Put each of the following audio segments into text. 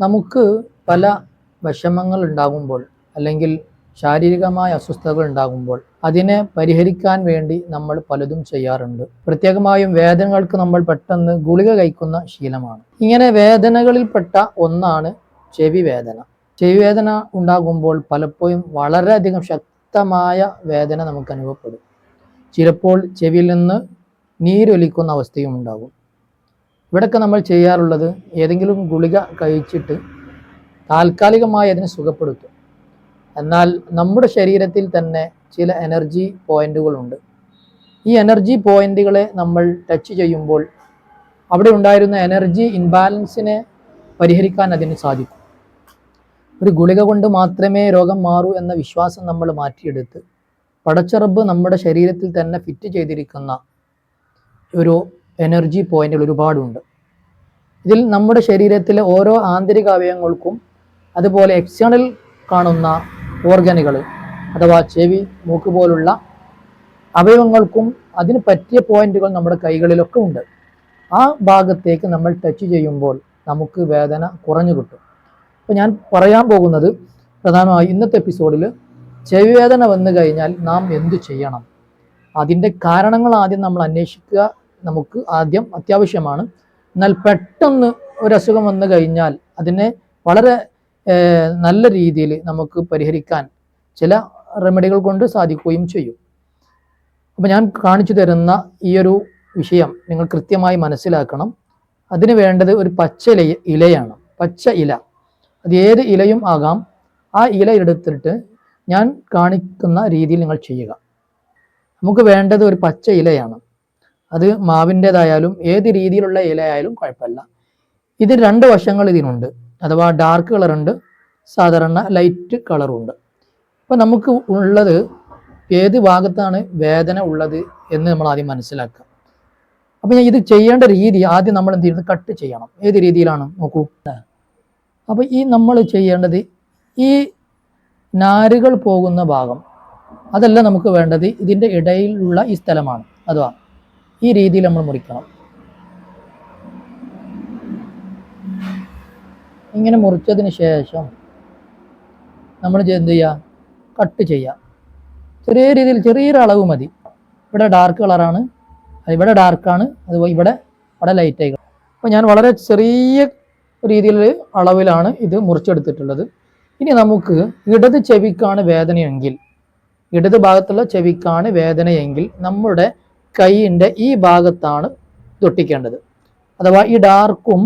നമുക്ക് പല വിഷമങ്ങൾ ഉണ്ടാകുമ്പോൾ അല്ലെങ്കിൽ ശാരീരികമായ അസ്വസ്ഥതകൾ ഉണ്ടാകുമ്പോൾ അതിനെ പരിഹരിക്കാൻ വേണ്ടി നമ്മൾ പലതും ചെയ്യാറുണ്ട്. പ്രത്യേകമായും വേദനകൾക്ക് നമ്മൾ പെട്ടെന്ന് ഗുളിക കഴിക്കുന്ന ശീലമാണ്. ഇങ്ങനെ വേദനകളിൽപ്പെട്ട ഒന്നാണ് ചെവി വേദന. ചെവി വേദന ഉണ്ടാകുമ്പോൾ പലപ്പോഴും വളരെയധികം ശക്തമായ വേദന നമുക്ക് അനുഭവപ്പെടും. ചിലപ്പോൾ ചെവിയിൽ നിന്ന് നീരൊലിക്കുന്ന അവസ്ഥയും ഉണ്ടാകും. ഇവിടെയൊക്കെ നമ്മൾ ചെയ്യാറുള്ളത് ഏതെങ്കിലും ഗുളിക കഴിച്ചിട്ട് താൽക്കാലികമായി അതിനെ സുഖപ്പെടുത്തും. എന്നാൽ നമ്മുടെ ശരീരത്തിൽ തന്നെ ചില എനർജി പോയിന്റുകളുണ്ട്. ഈ എനർജി പോയിന്റുകളെ നമ്മൾ ടച്ച് ചെയ്യുമ്പോൾ അവിടെ ഉണ്ടായിരുന്ന എനർജി ഇൻബാലൻസിനെ പരിഹരിക്കാൻ അതിന് സാധിക്കും. ഒരു ഗുളിക കൊണ്ട് മാത്രമേ രോഗം മാറൂ എന്ന വിശ്വാസം നമ്മൾ മാറ്റിയെടുത്ത് പടച്ചറബ് നമ്മുടെ ശരീരത്തിൽ തന്നെ ഫിറ്റ് ചെയ്തിരിക്കുന്ന ഒരു എനർജി പോയിന്റുകൾ ഒരുപാടുണ്ട്. ഇതിൽ നമ്മുടെ ശരീരത്തിലെ ഓരോ ആന്തരിക അവയവങ്ങൾക്കും അതുപോലെ എക്സ്റ്റേണൽ കാണുന്ന ഓർഗനുകൾ അഥവാ ചെവി, മൂക്ക് പോലുള്ള അവയവങ്ങൾക്കും അതിന് പറ്റിയ പോയിന്റുകൾ നമ്മുടെ കൈകളിലൊക്കെ ഉണ്ട്. ആ ഭാഗത്തേക്ക് നമ്മൾ ടച്ച് ചെയ്യുമ്പോൾ നമുക്ക് വേദന കുറഞ്ഞു കിട്ടും. അപ്പോൾ ഞാൻ പറയാൻ പോകുന്നത് പ്രധാനമായും ഇന്നത്തെ എപ്പിസോഡിൽ ചെവി വേദന വന്നു കഴിഞ്ഞാൽ നാം എന്തു ചെയ്യണം, അതിൻ്റെ കാരണങ്ങൾ ആദ്യം നമ്മൾ അന്വേഷിക്കുക നമുക്ക് ആദ്യം അത്യാവശ്യമാണ്. എന്നാൽ പെട്ടെന്ന് ഒരു അസുഖം വന്നു കഴിഞ്ഞാൽ അതിനെ വളരെ നല്ല രീതിയിൽ നമുക്ക് പരിഹരിക്കാൻ ചില റെമഡികൾ കൊണ്ട് സാധിക്കുകയും ചെയ്യും. അപ്പോൾ ഞാൻ കാണിച്ചു തരുന്ന ഈ ഒരു വിഷയം നിങ്ങൾ കൃത്യമായി മനസ്സിലാക്കണം. അതിന് വേണ്ടത് ഒരു പച്ച ഇലയാണ്. പച്ച ഇല, അത് ഏത് ഇലയും ആകാം. ആ ഇല എടുത്തിട്ട് ഞാൻ കാണിക്കുന്ന രീതിയിൽ നിങ്ങൾ ചെയ്യുക. നമുക്ക് വേണ്ടത് ഒരു പച്ച ഇലയാണ്. അത് മാവിൻ്റെതായാലും ഏത് രീതിയിലുള്ള ഇലയായാലും കുഴപ്പമില്ല. ഇത് രണ്ട് വശങ്ങൾ ഇതിനുണ്ട്, അഥവാ ഡാർക്ക് കളറുണ്ട്, സാധാരണ ലൈറ്റ് കളറുണ്ട്. അപ്പം നമുക്ക് ഉള്ളത് ഏത് ഭാഗത്താണ് വേദന ഉള്ളത് എന്ന് നമ്മൾ ആദ്യം മനസ്സിലാക്കുക. അപ്പം ഇത് ചെയ്യേണ്ട രീതി ആദ്യം നമ്മൾ എന്ത് ചെയ്യുന്നത്, കട്ട് ചെയ്യണം. ഏത് രീതിയിലാണ് നോക്കൂ. അപ്പോൾ ഈ നമ്മൾ ചെയ്യേണ്ടത് ഈ നാരുകൾ പോകുന്ന ഭാഗം അതല്ല നമുക്ക് വേണ്ടത്, ഇതിൻ്റെ ഇടയിലുള്ള ഈ സ്ഥലമാണ്. അഥവാ ഈ രീതിയിൽ നമ്മൾ മുറിക്കണം. ഇങ്ങനെ മുറിച്ചതിന് ശേഷം നമ്മൾ എന്ത് ചെയ്യുക, കട്ട് ചെയ്യുക. ചെറിയ രീതിയിൽ ചെറിയൊരു അളവ് മതി. ഇവിടെ ഡാർക്ക് കളറാണ്, ഇവിടെ ഡാർക്കാണ്, അതുപോലെ ഇവിടെ ലൈറ്റ് ആയി. അപ്പോൾ ഞാൻ വളരെ ചെറിയ രീതിയിൽ അളവിലാണ് ഇത് മുറിച്ചെടുത്തിട്ടുള്ളത്. ഇനി നമുക്ക് ഇടത് ചെവിക്കാണ് വേദനയെങ്കിൽ, ഇടത് ഭാഗത്തുള്ള ചെവിക്കാണ് വേദനയെങ്കിൽ നമ്മുടെ കൈയിൻ്റെ ഈ ഭാഗത്താണ് തൊട്ടിക്കേണ്ടത്. അഥവാ ഈ ഡാർക്കും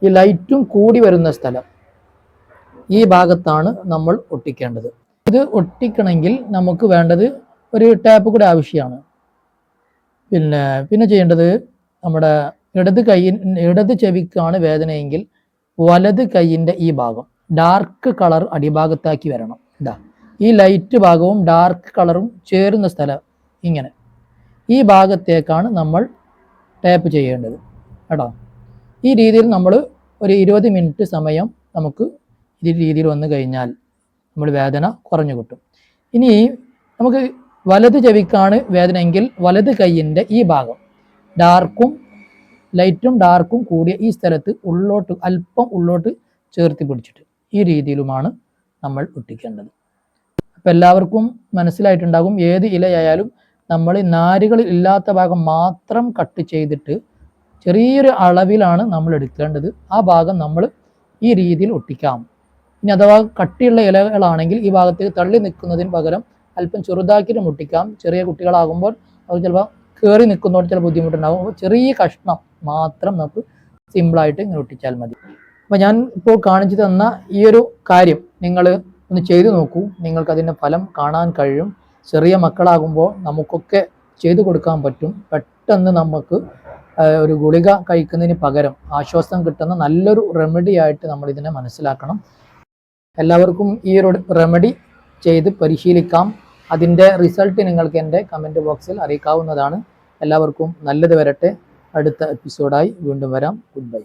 ഈ ലൈറ്റും കൂടി വരുന്ന സ്ഥലം, ഈ ഭാഗത്താണ് നമ്മൾ ഒട്ടിക്കേണ്ടത്. ഇത് ഒട്ടിക്കണമെങ്കിൽ നമുക്ക് വേണ്ടത് ഒരു ടാപ്പ് കൂടെ ആവശ്യമാണ്. പിന്നെ ചെയ്യേണ്ടത് നമ്മുടെ ഇടത് ചെവിക്കാണ് വേദനയെങ്കിൽ വലത് കൈയിൻ്റെ ഈ ഭാഗം ഡാർക്ക് കളർ അടിഭാഗത്താക്കി വരണം. ഇതാ ഈ ലൈറ്റ് ഭാഗവും ഡാർക്ക് കളറും ചേരുന്ന സ്ഥലം ഇങ്ങനെ ഈ ഭാഗത്തേക്കാണ് നമ്മൾ ടാപ്പ് ചെയ്യേണ്ടത് കേട്ടോ. ഈ രീതിയിൽ നമ്മൾ ഒരു 20 മിനിറ്റ് സമയം നമുക്ക് ഈ രീതിയിൽ വന്നു കഴിഞ്ഞാൽ നമ്മൾ വേദന കുറഞ്ഞു കിട്ടും. ഇനി നമുക്ക് വലത് ചെവിക്കാണ് വേദനയെങ്കിൽ വലത് കൈയിൻ്റെ ഈ ഭാഗം ഡാർക്കും ലൈറ്റും ഡാർക്കും കൂടിയ ഈ സ്ഥലത്ത് ഉള്ളോട്ട് അല്പം ഉള്ളോട്ട് ചേർത്ത് പിടിച്ചിട്ട് ഈ രീതിയിലുമാണ് നമ്മൾ ഒട്ടിക്കേണ്ടത്. അപ്പം എല്ലാവർക്കും മനസ്സിലായിട്ടുണ്ടാകും. ഏത് ഇലയായാലും നമ്മൾ നാരുകളിൽ ഇല്ലാത്ത ഭാഗം മാത്രം കട്ട് ചെയ്തിട്ട് ചെറിയൊരു അളവിലാണ് നമ്മൾ എടുക്കേണ്ടത്. ആ ഭാഗം നമ്മൾ ഈ രീതിയിൽ ഒട്ടിക്കാം. ഇനി അഥവാ കട്ടിയുള്ള ഇലകളാണെങ്കിൽ ഈ ഭാഗത്തേക്ക് തള്ളി നിൽക്കുന്നതിന് പകരം അല്പം ചെറുതാക്കിയിട്ട് ഒട്ടിക്കാം. ചെറിയ കുട്ടികളാകുമ്പോൾ അവർ ചിലപ്പോൾ കയറി നിൽക്കുന്നതുകൊണ്ട് ചില ബുദ്ധിമുട്ടുണ്ടാകും. അപ്പോൾ ചെറിയ കഷ്ണം മാത്രം നമുക്ക് സിമ്പിളായിട്ട് ഇങ്ങനെ ഒട്ടിച്ചാൽ മതി. അപ്പോൾ ഞാൻ ഇപ്പോൾ കാണിച്ചു തന്ന ഈ ഒരു കാര്യം നിങ്ങൾ ഒന്ന് ചെയ്തു നോക്കൂ. നിങ്ങൾക്കതിൻ്റെ ഫലം കാണാൻ കഴിയും. ചെറിയ മക്കളാകുമ്പോൾ നമുക്കൊക്കെ ചെയ്തു കൊടുക്കാൻ പറ്റും. പെട്ടെന്ന് നമുക്ക് ഒരു ഗുളിക കഴിക്കുന്നതിന് പകരം ആശ്വാസം കിട്ടുന്ന നല്ലൊരു റെമഡി ആയിട്ട് നമ്മൾ ഇതിനെ മനസ്സിലാക്കണം. എല്ലാവർക്കും ഈ ഒരു റെമഡി ചെയ്ത് പരിശീലിക്കാം. അതിൻ്റെ റിസൾട്ട് നിങ്ങൾക്ക് എൻ്റെ കമൻറ്റ് ബോക്സിൽ അറിയിക്കാവുന്നതാണ്. എല്ലാവർക്കും നല്ലത് വരട്ടെ. അടുത്ത എപ്പിസോഡായി വീണ്ടും വരാം. Good bye.